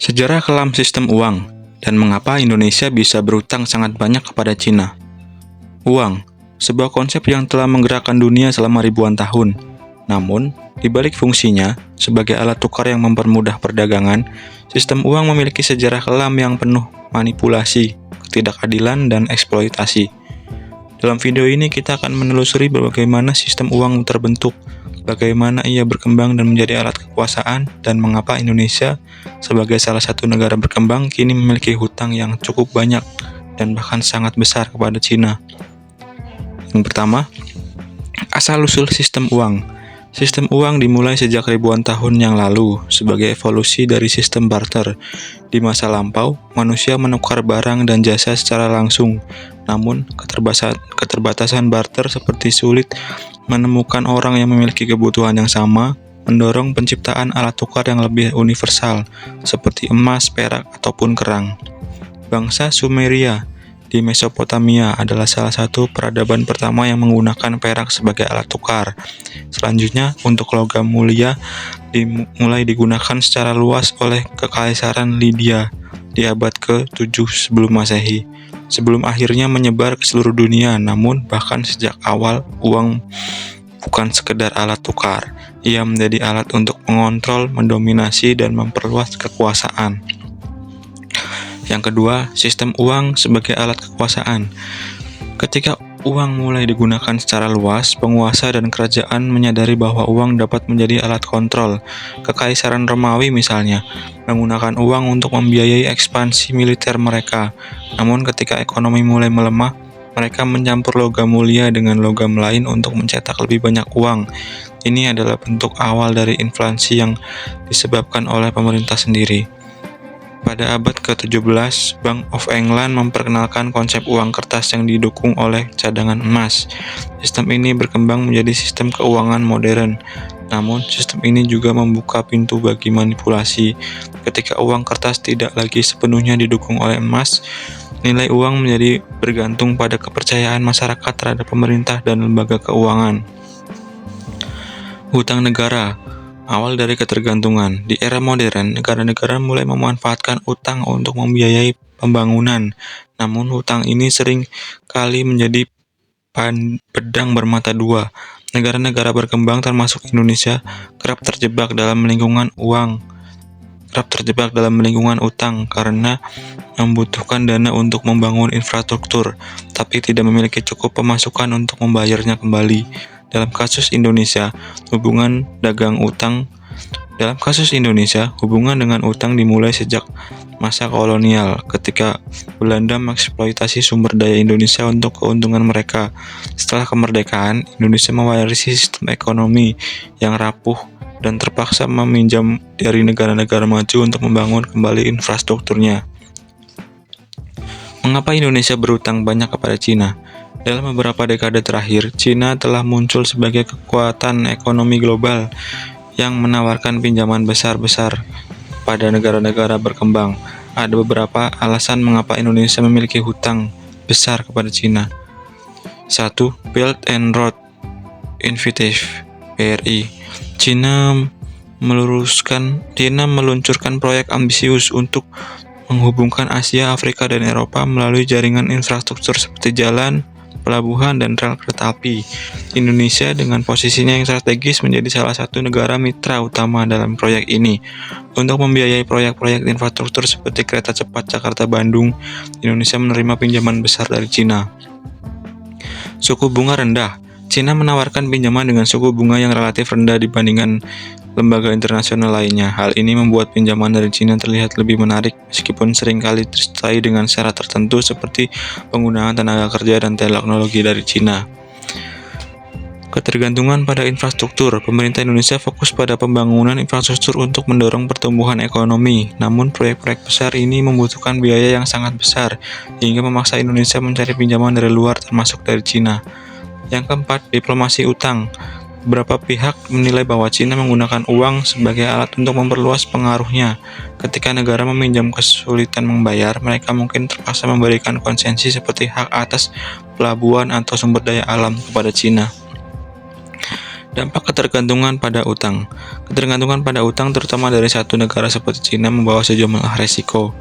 Sejarah kelam sistem uang, dan mengapa Indonesia bisa berutang sangat banyak kepada Cina. Uang, sebuah konsep yang telah menggerakkan dunia selama ribuan tahun. Namun, di balik fungsinya sebagai alat tukar yang mempermudah perdagangan, sistem uang memiliki sejarah kelam yang penuh manipulasi, ketidakadilan, dan eksploitasi. Dalam video ini kita akan menelusuri bagaimana sistem uang terbentuk, bagaimana ia berkembang dan menjadi alat kekuasaan, dan mengapa Indonesia sebagai salah satu negara berkembang kini memiliki hutang yang cukup banyak dan bahkan sangat besar kepada Cina. Yang pertama, asal-usul sistem uang. Sistem uang dimulai sejak ribuan tahun yang lalu sebagai evolusi dari sistem barter. Di masa lampau, manusia menukar barang dan jasa secara langsung. Namun, keterbatasan barter seperti sulit menemukan orang yang memiliki kebutuhan yang sama, mendorong penciptaan alat tukar yang lebih universal, seperti emas, perak, ataupun kerang. Bangsa Sumeria di Mesopotamia adalah salah satu peradaban pertama yang menggunakan perak sebagai alat tukar. Selanjutnya, untuk logam mulia mulai digunakan secara luas oleh Kekaisaran Lydia di abad ke-7 sebelum Masehi. Sebelum akhirnya menyebar ke seluruh dunia, namun bahkan sejak awal uang bukan sekedar alat tukar. Ia menjadi alat untuk mengontrol, mendominasi, dan memperluas kekuasaan. Yang kedua, sistem uang sebagai alat kekuasaan. Ketika uang mulai digunakan secara luas, penguasa dan kerajaan menyadari bahwa uang dapat menjadi alat kontrol. Kekaisaran Romawi misalnya, menggunakan uang untuk membiayai ekspansi militer mereka. Namun ketika ekonomi mulai melemah, mereka mencampur logam mulia dengan logam lain untuk mencetak lebih banyak uang. Ini adalah bentuk awal dari inflasi yang disebabkan oleh pemerintah sendiri. Pada abad ke-17, Bank of England memperkenalkan konsep uang kertas yang didukung oleh cadangan emas. Sistem ini berkembang menjadi sistem keuangan modern. Namun, sistem ini juga membuka pintu bagi manipulasi. Ketika uang kertas tidak lagi sepenuhnya didukung oleh emas, nilai uang menjadi bergantung pada kepercayaan masyarakat terhadap pemerintah dan lembaga keuangan. Hutang negara. Awal dari ketergantungan. Di era modern, negara-negara mulai memanfaatkan utang untuk membiayai pembangunan. Namun hutang ini sering kali menjadi pedang bermata dua. Negara-negara berkembang termasuk Indonesia kerap terjebak dalam lingkungan utang karena membutuhkan dana untuk membangun infrastruktur, tapi tidak memiliki cukup pemasukan untuk membayarnya kembali. Dalam kasus Indonesia, hubungan dengan utang dimulai sejak masa kolonial, ketika Belanda mengeksploitasi sumber daya Indonesia untuk keuntungan mereka. Setelah kemerdekaan, Indonesia mewarisi sistem ekonomi yang rapuh dan terpaksa meminjam dari negara-negara maju untuk membangun kembali infrastrukturnya. Mengapa Indonesia berutang banyak kepada Cina? Dalam beberapa dekade terakhir, Cina telah muncul sebagai kekuatan ekonomi global yang menawarkan pinjaman besar-besar pada negara-negara berkembang. Ada beberapa alasan mengapa Indonesia memiliki hutang besar kepada Cina. 1. Belt and Road Initiative (BRI). Cina meluncurkan proyek ambisius untuk menghubungkan Asia, Afrika, dan Eropa melalui jaringan infrastruktur seperti jalan, pelabuhan, dan rel kereta api. Indonesia dengan posisinya yang strategis menjadi salah satu negara mitra utama dalam proyek ini. Untuk membiayai proyek-proyek infrastruktur seperti kereta cepat Jakarta-Bandung, Indonesia menerima pinjaman besar dari Cina. Suku bunga rendah. Cina menawarkan pinjaman dengan suku bunga yang relatif rendah dibandingkan lembaga internasional lainnya. Hal ini membuat pinjaman dari Cina terlihat lebih menarik, meskipun seringkali disertai dengan syarat tertentu seperti penggunaan tenaga kerja dan teknologi dari Cina. Ketergantungan pada infrastruktur. Pemerintah Indonesia fokus pada pembangunan infrastruktur untuk mendorong pertumbuhan ekonomi. Namun proyek-proyek besar ini membutuhkan biaya yang sangat besar, hingga memaksa Indonesia mencari pinjaman dari luar termasuk dari Cina. Yang keempat, diplomasi utang. Beberapa pihak menilai bahwa Cina menggunakan uang sebagai alat untuk memperluas pengaruhnya. Ketika negara meminjam kesulitan membayar, mereka mungkin terpaksa memberikan konsesi seperti hak atas pelabuhan atau sumber daya alam kepada Cina. Dampak ketergantungan pada utang. Ketergantungan pada utang terutama dari satu negara seperti Cina membawa sejumlah resiko.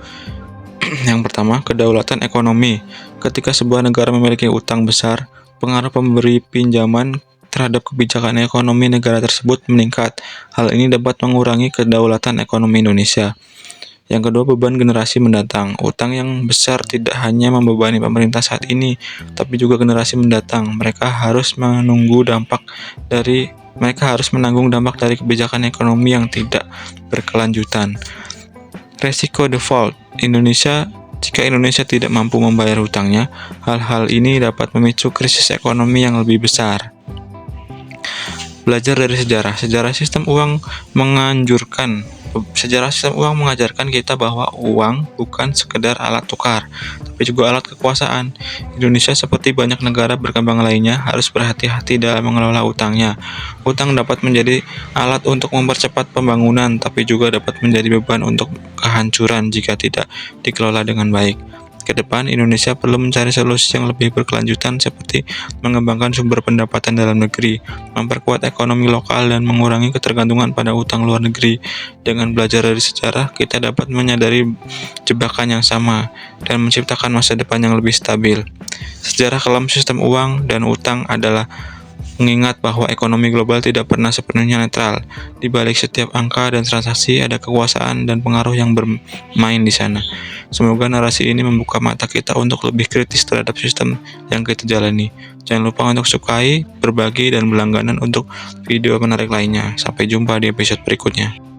Yang pertama, kedaulatan ekonomi. Ketika sebuah negara memiliki utang besar, pengaruh pemberi pinjaman terhadap kebijakan ekonomi negara tersebut meningkat. Hal ini dapat mengurangi kedaulatan ekonomi Indonesia. Yang kedua, beban generasi mendatang. Utang yang besar tidak hanya membebani pemerintah saat ini, tapi juga generasi mendatang. Mereka harus menanggung dampak dari kebijakan ekonomi yang tidak berkelanjutan. Resiko default. Jika Indonesia tidak mampu membayar hutangnya, hal-hal ini dapat memicu krisis ekonomi yang lebih besar. Belajar dari sejarah. Sejarah sistem uang mengajarkan kita bahwa uang bukan sekedar alat tukar, tapi juga alat kekuasaan. Indonesia seperti banyak negara berkembang lainnya harus berhati-hati dalam mengelola utangnya. Utang dapat menjadi alat untuk mempercepat pembangunan, tapi juga dapat menjadi beban untuk kehancuran jika tidak dikelola dengan baik. Ke depan, Indonesia perlu mencari solusi yang lebih berkelanjutan seperti mengembangkan sumber pendapatan dalam negeri, memperkuat ekonomi lokal, dan mengurangi ketergantungan pada utang luar negeri. Dengan belajar dari sejarah, kita dapat menyadari jebakan yang sama dan menciptakan masa depan yang lebih stabil. Sejarah kelam sistem uang dan utang adalah mengingat bahwa ekonomi global tidak pernah sepenuhnya netral. Di balik setiap angka dan transaksi ada kekuasaan dan pengaruh yang bermain di sana. Semoga narasi ini membuka mata kita untuk lebih kritis terhadap sistem yang kita jalani. Jangan lupa untuk sukai, berbagi, dan berlangganan untuk video menarik lainnya. Sampai jumpa di episode berikutnya.